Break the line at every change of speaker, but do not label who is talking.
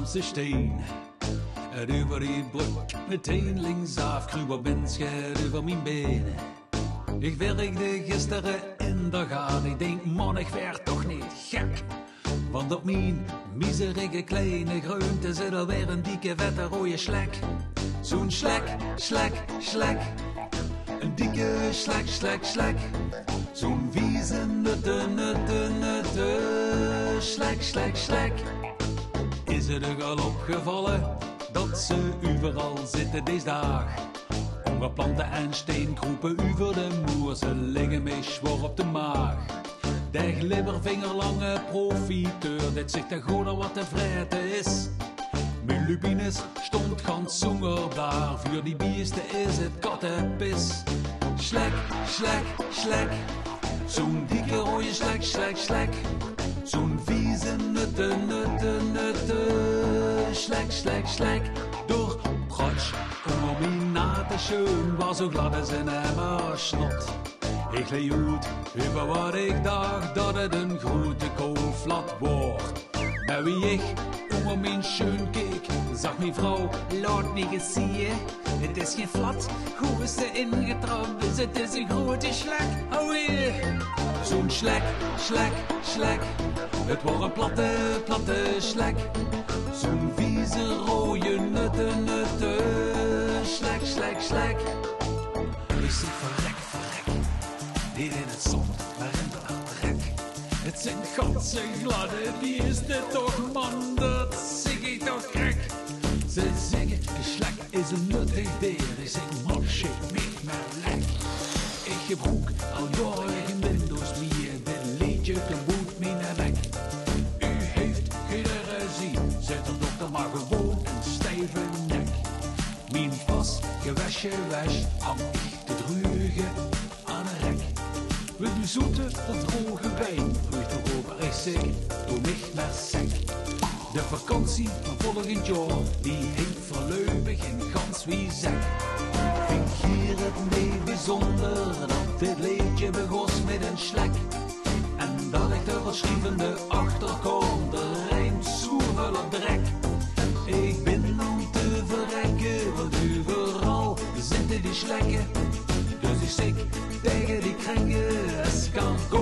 Amsterdamse steen. En over die brug, meteen linksaf, kruiper windschet over mijn benen. Ik werkte gisteren in de gaten, ik denk man, ik werd toch niet gek. Want op mijn miserige kleine groente zit alweer een dikke vette rode slek. Zo'n slek, slek, slek. Een dikke slek, slek, slek. Zo'n vieze nutte, nutte, nutte. Slek, slek, slek. Is het er al opgevallen dat ze overal zitten deze dag? Onder planten en steengroepen over de moer, ze liggen mee schwor op de maag. De glibbervingerlange profiteur, dit zegt de goder wat te vreten is. Mijn lupines stond gans zonger daar, voor die biesten is het kattenpis. Slek, slek, slek, zo'n dikke rode slek, slek, slek. Zo'n vieze nutte, nutte, nutte. Slek, slek, slek, door Protsch. Combinate schön, war so glad als een emmer snot. Ik leed uit over wat ik dacht dat het een grote koolflat wordt. Maar wie ik over mijn schön keek, zag mijn vrouw, laat niet eens zien. Het is geen flat, hoe is ze ingetrapt? Het is een grote slek, hou weer. Zo'n slek, slek, slek. Het wordt een platte, platte slek. Zo'n vieze rode nutte, nutte. Slek, slek, slek. Ik zeg verrek, verrek. Niet in het zon, maar in de trek. Het zijn ganse gladde, wie is dit toch man, dat zeg ik toch krek. Ze zeggen, de slek is een nuttig dier. Ik zeg, man, shit, niet meer lek. Ik gebruik al jaren Windows meer, dit liedje geboet mijn nek. U heeft geen regie, zet er dokter maar gewoon een stijve nek. Mijn pas gewasje wasch, hang ik te drugen aan een rek. Wil u zoete of droge wijn, vroeg de rover, ik zeg, doe mich maar sec. De vakantie van volgend jaar, die heeft voorlopig in gans wie zek. Vind hier het mee bijzonder, dat dit liedje begon met een slek. En dat ik de verschrievende achterkom, de rijm soervel op drek. Ik ben om te verrekken, want overal zitten die slekken. Dus ik zeg tegen die krengen, es kan komen.